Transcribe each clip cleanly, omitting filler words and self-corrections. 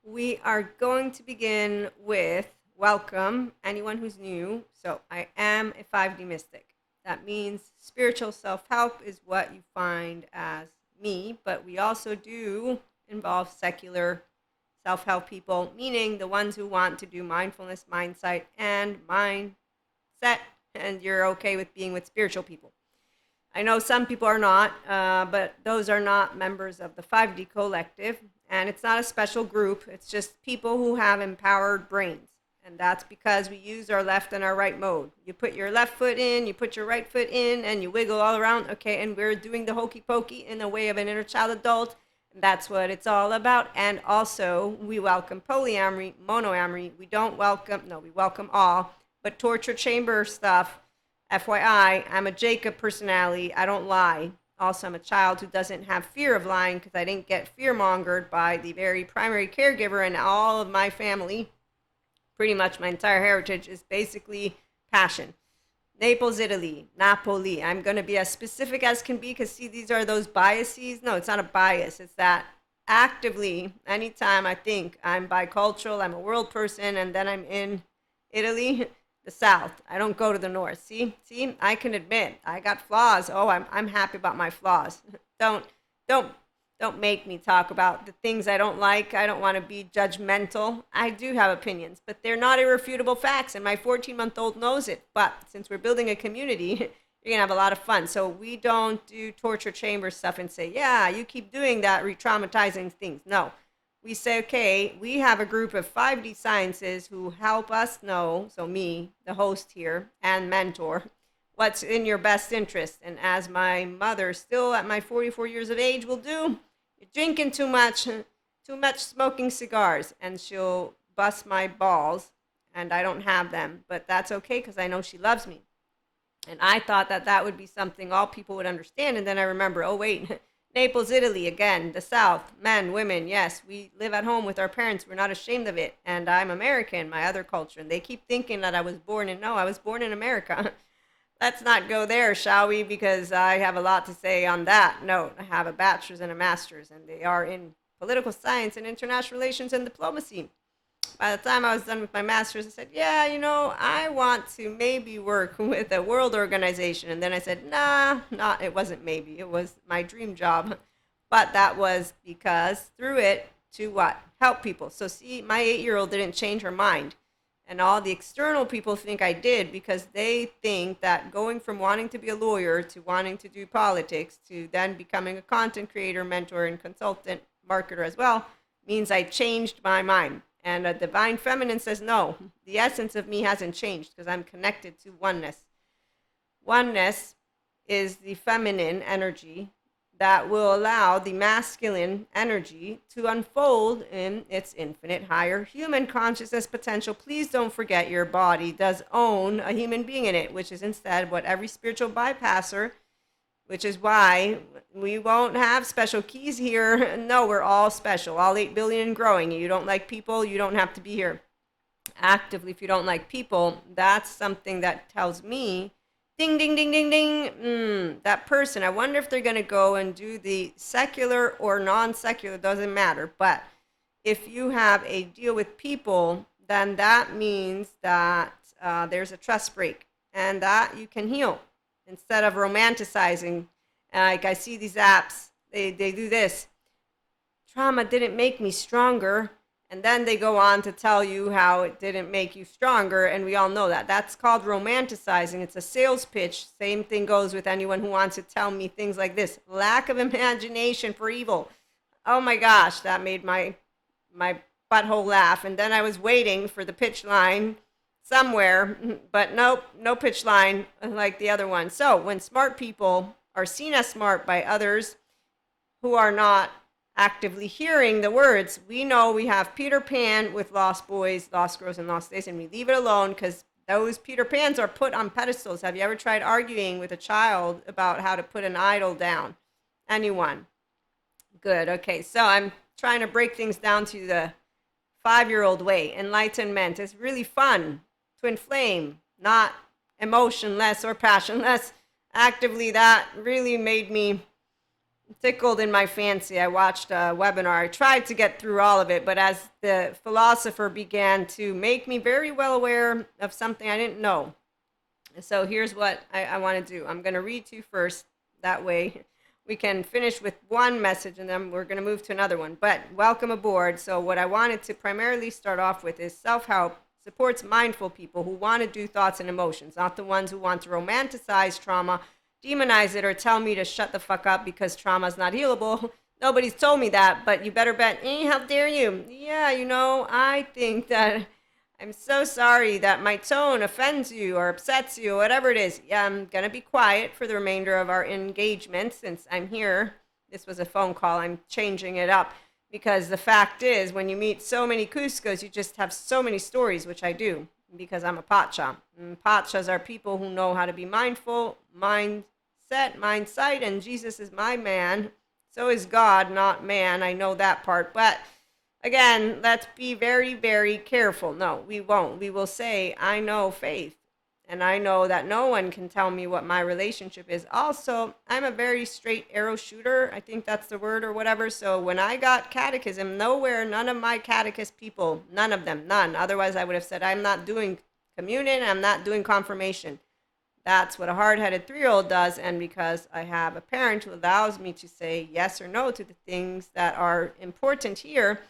We are going to begin with welcome, anyone who's new. So, I am a 5D mystic. That means spiritual self help is what you find as me, but we also do involve secular self help people, meaning the ones who want to do mindfulness, mindsight, and mindset, and you're okay with being with spiritual people. I know some people are not, but those are not members of the 5D collective. And it's not a special group, it's just people who have empowered brains. And that's because we use our left and our right mode. You put your left foot in, you put your right foot in, and you wiggle all around. Okay, and we're doing the hokey pokey in the way of an inner child adult. And that's what it's all about. And also, we welcome polyamory, monoamory. We don't welcome, no, we welcome all. But torture chamber stuff, FYI, I'm a Jacob personality. I don't lie. Also, I'm a child who doesn't have fear of lying because I didn't get fear mongered by the very primary caregiver, and all of my family, pretty much my entire heritage, is basically passion. Naples, Italy, Napoli. I'm going to be as specific as can be because, see, these are those biases. No, it's not a bias. It's that actively, anytime I think I'm bicultural, I'm a world person, and then I'm in Italy, the South. I don't go to the North. See, I can admit I got flaws. Oh, I'm happy about my flaws. don't, don't, don't make me talk about the things I don't like. I don't want to be judgmental. I do have opinions, but they're not irrefutable facts, and my 14-month-old knows it. But since we're building a community, you're going to have a lot of fun. So we don't do torture chamber stuff and say, yeah, you keep doing that, re-traumatizing things. No. We say, okay, we have a group of 5D sciences who help us know, so me, the host here, and mentor, what's in your best interest. And as my mother, still at my 44 years of age, will do, you're drinking too much smoking cigars, and she'll bust my balls, and I don't have them. But that's okay because I know she loves me. And I thought that that would be something all people would understand. And then I remember, oh, wait, Naples, Italy, again, the South, men, women, yes, we live at home with our parents. We're not ashamed of it. And I'm American, my other culture. And they keep thinking that I was born in, no, I was born in America. Let's not go there, shall we? Because I have a lot to say on that. No, I have a bachelor's and a master's, and they are in political science and international relations and diplomacy. By the time I was done with my master's, I said, yeah, I want to maybe work with a world organization. And then I said, nah, not, it wasn't maybe, it was my dream job. But that was because through it to what? Help people. So see, my 8-year-old didn't change her mind. And all the external people think I did because they think that going from wanting to be a lawyer to wanting to do politics to then becoming a content creator, mentor, and consultant, marketer as well, means I changed my mind. And a divine feminine says, no, the essence of me hasn't changed because I'm connected to oneness. Oneness is the feminine energy that will allow the masculine energy to unfold in its infinite higher human consciousness potential. Please don't forget your body does own a human being in it, which is instead what every spiritual bypasser, which is why we won't have special keys here. No, we're all special, all 8 billion and growing. You don't like people, you don't have to be here. Actively, if you don't like people, that's something that tells me, ding, ding, ding, ding, ding, that person, I wonder if they're going to go and do the secular or non-secular, doesn't matter. But if you have a deal with people, then that means that there's a trust break and that you can heal instead of romanticizing. Like I see these apps, they do this. Trauma didn't make me stronger. And then they go on to tell you how it didn't make you stronger. And we all know that. That's called romanticizing. It's a sales pitch. Same thing goes with anyone who wants to tell me things like this. Lack of imagination for evil. Oh my gosh, that made my butthole laugh. And then I was waiting for the pitch line somewhere, but nope, no pitch line like the other one. So when smart people are seen as smart by others who are not actively hearing the words, we know we have Peter Pan with lost boys, lost girls, and lost days, and we leave it alone because those Peter Pans are put on pedestals. Have you ever tried arguing with a child about how to put an idol down? Anyone? Good. Okay, so I'm trying to break things down to the 5-year-old way. Enlightenment is really fun to inflame, not emotionless or passionless. Actively, that really made me tickled in my fancy. I watched a webinar. I tried to get through all of it, but as the philosopher began to make me very well aware of something I didn't know. So here's what I want to do. I'm going to read to you first. That way we can finish with one message and then we're going to move to another one. But welcome aboard. So what I wanted to primarily start off with is self-help supports mindful people who want to do thoughts and emotions, not the ones who want to romanticize trauma, demonize it, or tell me to shut the fuck up because trauma is not healable. Nobody's told me that, but you better bet, how dare you? Yeah, I think that I'm so sorry that my tone offends you or upsets you, whatever it is. Yeah, I'm going to be quiet for the remainder of our engagement since I'm here. This was a phone call. I'm changing it up because the fact is, when you meet so many Cuscos, you just have so many stories, which I do because I'm a Pacha. And Pachas are people who know how to be mindful, mindset, and Jesus is my man. So is God, not man. I know that part, but again, let's be very, very careful. No, we won't. We will say, I know faith, and I know that no one can tell me what my relationship is. Also, I'm a very straight arrow shooter. I think that's the word or whatever. So when I got catechism, none of my catechist people, none of them, none. Otherwise, I would have said, I'm not doing communion, I'm not doing confirmation. That's what a hard-headed 3-year-old does, and because I have a parent who allows me to say yes or no to the things that are important here,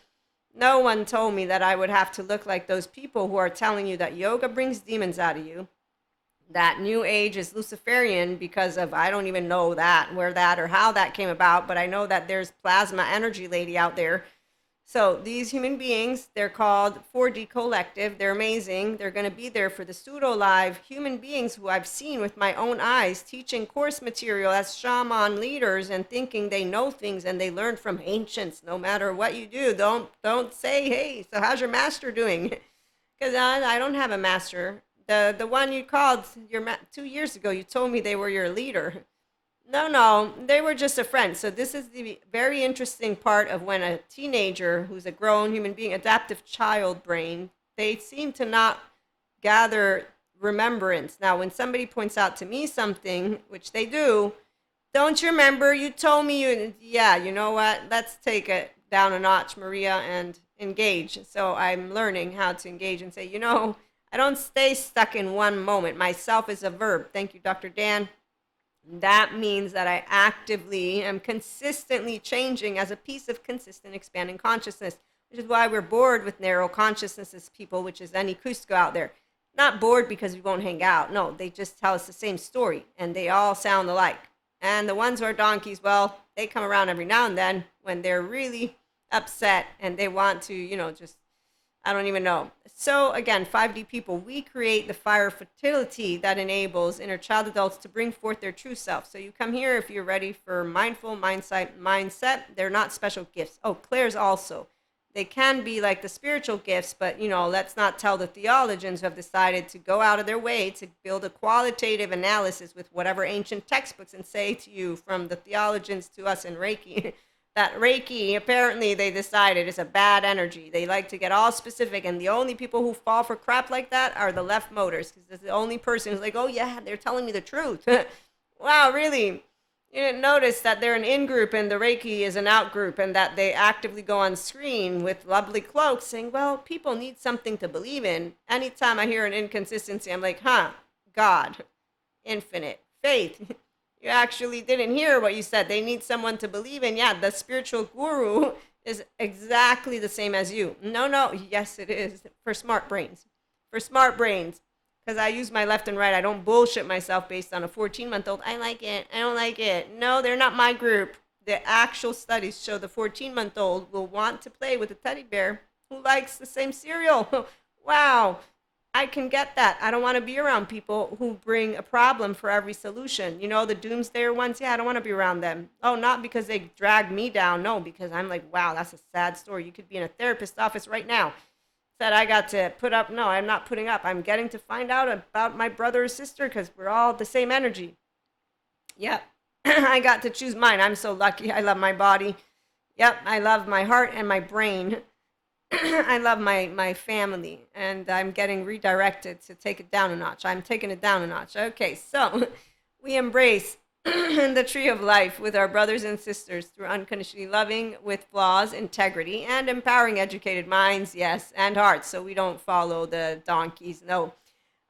no one told me that I would have to look like those people who are telling you that yoga brings demons out of you, that New Age is Luciferian because of, I don't even know where that or how that came about, but I know that there's plasma energy lady out there. So these human beings, they're called 4D Collective. They're amazing. They're going to be there for the pseudo-live human beings who I've seen with my own eyes teaching course material as shaman leaders and thinking they know things and they learn from ancients. No matter what you do, don't say, hey, so how's your master doing? Because I don't have a master. The one you called 2 years ago, you told me they were your leader. No, they were just a friend. So this is the very interesting part of when a teenager who's a grown human being, adaptive child brain, they seem to not gather remembrance. Now, when somebody points out to me something, which they do, don't you remember? You told me yeah, you know what? Let's take it down a notch, Maria, and engage. So I'm learning how to engage and say, I don't stay stuck in one moment. Myself is a verb. Thank you, Dr. Dan. That means that I actively am consistently changing as a piece of consistent expanding consciousness, which is why we're bored with narrow consciousnesses people, which is any Cusco out there. Not bored because we won't hang out. No, they just tell us the same story, and they all sound alike. And the ones who are donkeys, well, they come around every now and then when they're really upset and they want to, just I don't even know. So again, 5D people, we create the fire of fertility that enables inner child adults to bring forth their true self. So you come here if you're ready for mindful mindset. They're not special gifts. Oh, Claire's also. They can be like the spiritual gifts, but let's not tell the theologians who have decided to go out of their way to build a qualitative analysis with whatever ancient textbooks and say to you from the theologians to us in Reiki that Reiki, apparently they decided, is a bad energy. They like to get all specific, and the only people who fall for crap like that are the left motors, because it's the only person who's like, oh yeah, they're telling me the truth. Wow, really? You didn't notice that they're an in-group and the Reiki is an out-group, and that they actively go on screen with lovely cloaks saying, well, people need something to believe in. Anytime I hear an inconsistency, I'm like, God, infinite, faith. You actually didn't hear what you said. They need someone to believe in. Yeah, the spiritual guru is exactly the same as you. No, yes, it is for smart brains. For smart brains. Because I use my left and right. I don't bullshit myself based on a 14-month-old. I like it. I don't like it. No, they're not my group. The actual studies show the 14-month-old will want to play with a teddy bear who likes the same cereal. Wow. I can get that. I don't want to be around people who bring a problem for every solution. The doomsdayer ones, yeah, I don't want to be around them. Oh, not because they drag me down. No, because I'm like, wow, that's a sad story. You could be in a therapist's office right now. Said I got to put up. No, I'm not putting up. I'm getting to find out about my brother or sister because we're all the same energy. Yep. I got to choose mine. I'm so lucky. I love my body. Yep. I love my heart and my brain. I love my family, and I'm getting redirected to take it down a notch. I'm taking it down a notch. Okay, so we embrace in the tree of life with our brothers and sisters through unconditionally loving with flaws, integrity, and empowering educated minds, yes, and hearts, so we don't follow the donkeys. No,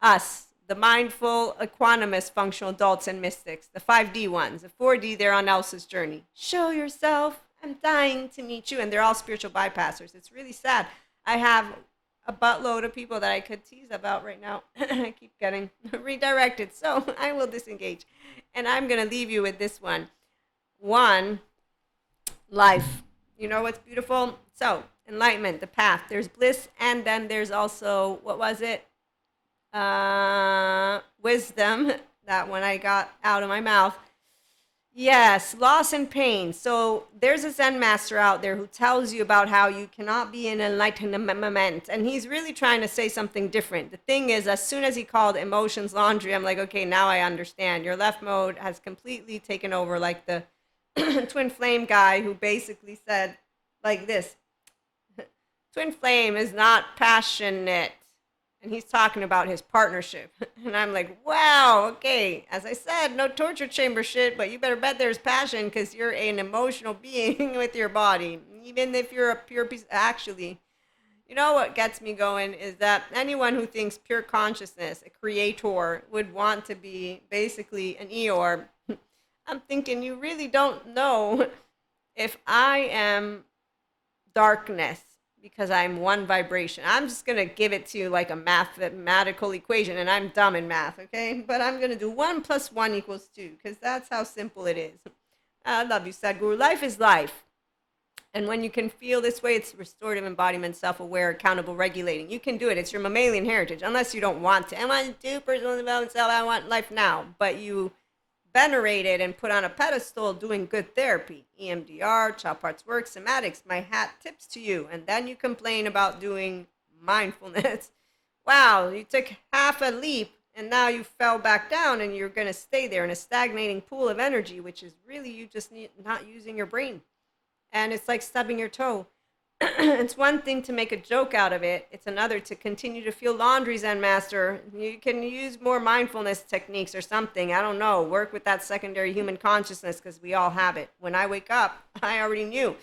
us, the mindful, equanimous, functional adults and mystics, the 5D ones, the 4D, they're on Elsa's journey. Show yourself. I'm dying to meet you. And they're all spiritual bypassers. It's really sad. I have a buttload of people that I could tease about right now. I keep getting redirected. So I will disengage. And I'm going to leave you with this one. One, life. You know what's beautiful? So, enlightenment, the path. There's bliss. And then there's also, what was it? Wisdom. That one I got out of my mouth. Yes, loss and pain. So there's a Zen master out there who tells you about how you cannot be in enlightenment. And he's really trying to say something different. The thing is, as soon as he called emotions laundry, I'm like, okay, now I understand. Your left mode has completely taken over, like the twin flame guy who basically said like this. Twin flame is not passionate. And he's talking about his partnership. And I'm like, wow, okay. As I said, no torture chamber shit, but you better bet there's passion because you're an emotional being with your body. Even if you're a pure piece. Actually, you know what gets me going is that anyone who thinks pure consciousness, a creator, would want to be basically an Eeyore. I'm thinking you really don't know if I am darkness. Because I'm one vibration. I'm just going to give it to you like a mathematical equation, and I'm dumb in math, okay? But I'm going to do 1 + 1 = 2, because that's how simple it is. I love you, Sadhguru. Life is life. And when you can feel this way, it's restorative embodiment, self-aware, accountable, regulating. You can do it. It's your mammalian heritage, unless you don't want to. I want to do personal development, I want life now. But you venerated and put on a pedestal doing good therapy, EMDR, child parts work, somatics, my hat tips to you. And then you complain about doing mindfulness. Wow, you took half a leap and now you fell back down and you're going to stay there in a stagnating pool of energy, which is really you just not using your brain. And it's like stubbing your toe. It's one thing to make a joke out of it. It's another to continue to feel laundry, Zen master. You can use more mindfulness techniques or something. I don't know. Work with that secondary human consciousness because we all have it. When I wake up, I already knew.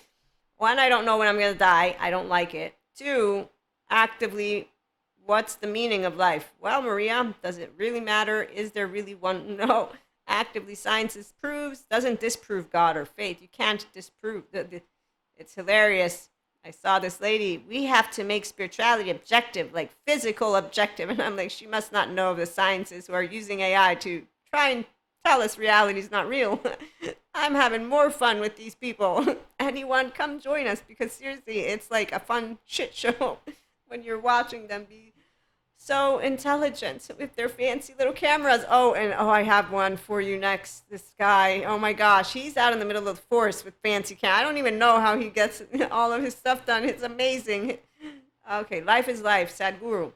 One, I don't know when I'm going to die. I don't like it. Two, actively, what's the meaning of life? Well, Maria, does it really matter? Is there really one? No. Actively, science proves, doesn't disprove God or faith. You can't disprove. It's hilarious. I saw this lady, we have to make spirituality objective, like physical objective. And I'm like, she must not know of the sciences who are using AI to try and tell us reality is not real. I'm having more fun with these people. Anyone, come join us because seriously, it's like a fun shit show when you're watching them be so intelligent with their fancy little cameras. Oh, I have one for you next. This guy, oh my gosh, he's out in the middle of the forest with fancy I don't even know how he gets all of his stuff done. It's amazing. Okay, life is life, Sadhguru.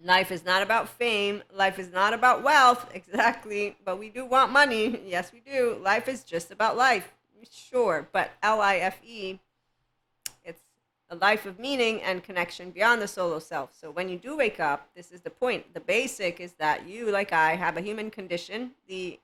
Life is not about fame. Life is not about wealth, exactly. But we do want money. Yes, we do. Life is just about life, sure. But LIFE, it's a life of meaning and connection beyond the solo self. So when you do wake up, this is the point. The basic is that you, like I, have a human condition. The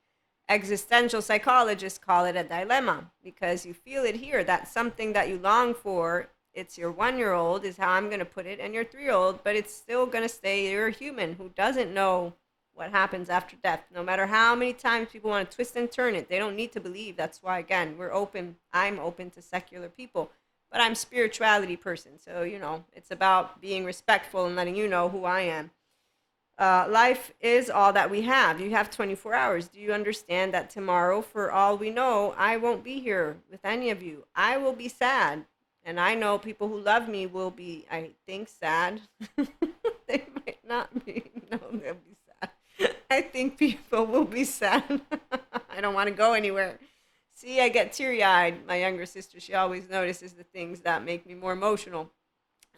existential psychologists call it a dilemma because you feel it here. That's something that you long for. It's your 1-year-old is how I'm going to put it, and your 3-year-old, but it's still going to stay your human who doesn't know what happens after death. No matter how many times people want to twist and turn it, they don't need to believe. That's why, again, we're open. I'm open to secular people. But I'm a spirituality person, so, it's about being respectful and letting you know who I am. Life is all that we have. You have 24 hours. Do you understand that tomorrow, for all we know, I won't be here with any of you? I will be sad. And I know people who love me will be, I think, sad. They might not be. No, they'll be sad. I think people will be sad. I don't want to go anywhere. See, I get teary-eyed. My younger sister, she always notices the things that make me more emotional.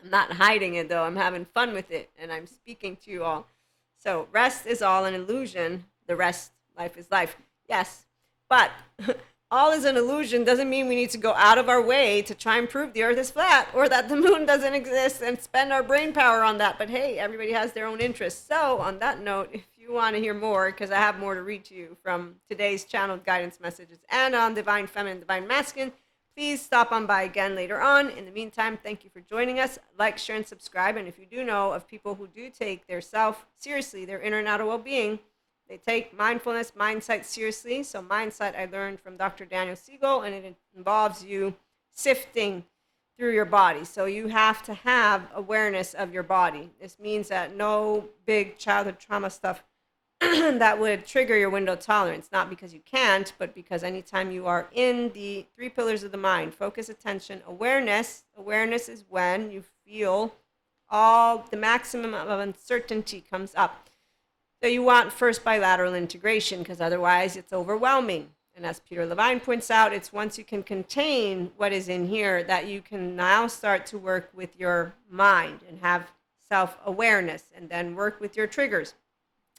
I'm not hiding it, though. I'm having fun with it, and I'm speaking to you all. So rest is all an illusion. The rest, life is life. Yes, but all is an illusion doesn't mean we need to go out of our way to try and prove the earth is flat or that the moon doesn't exist and spend our brain power on that. But hey, everybody has their own interests. So on that note, if you you want to hear more, because I have more to read to you from today's channeled guidance messages and on Divine Feminine, Divine Masculine, please stop on by again later on. In the meantime, thank you for joining us. Like, share, and subscribe. And if you do know of people who do take their self seriously, their inner and outer well-being, they take mindfulness, mindset seriously. So mindset I learned from Dr. Daniel Siegel, and it involves you sifting through your body. So you have to have awareness of your body. This means that no big childhood trauma stuff that would trigger your window tolerance, not because you can't, but because anytime you are in the 3 pillars of the mind, focus, attention, awareness. Awareness is when you feel all the maximum of uncertainty comes up. So you want first bilateral integration, because otherwise it's overwhelming. And as Peter Levine points out, it's once you can contain what is in here that you can now start to work with your mind and have self-awareness, and then work with your triggers.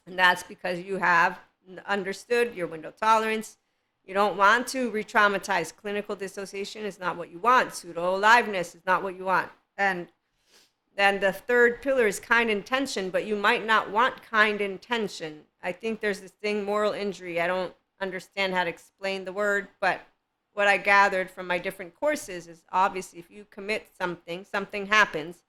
And that's because you have understood your window tolerance. You don't want to re-traumatize. Clinical dissociation is not what you want. Pseudo-aliveness is not what you want. And then the 3rd pillar is kind intention, but you might not want kind intention. I think there's this thing, moral injury. I don't understand how to explain the word, but what I gathered from my different courses is obviously if you commit something, something happens,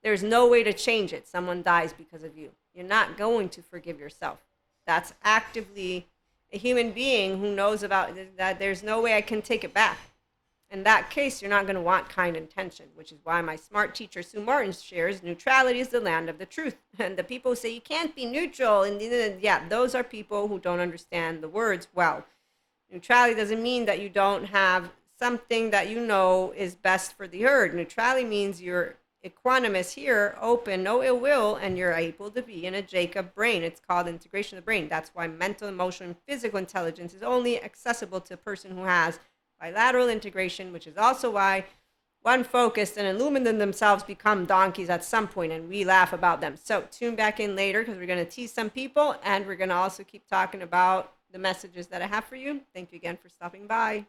there's no way to change it. Someone dies because of you. You're not going to forgive yourself. That's actively a human being who knows about that. There's no way I can take it back. In that case, you're not going to want kind intention, which is why my smart teacher Sue Martin shares neutrality is the land of the truth. And the people who say you can't be neutral, and yeah, those are people who don't understand the words well. Neutrality doesn't mean that you don't have something that you know is best for the herd. Neutrality means you're equanimous here, open, no ill will, and you're able to be in a Jacob brain. It's called integration of the brain. That's why mental, emotional, and physical intelligence is only accessible to a person who has bilateral integration, which is also why one focused and illumined themselves become donkeys at some point, and we laugh about them. So tune back in later, because we're going to tease some people, and we're going to also keep talking about the messages that I have for you. Thank you again for stopping by.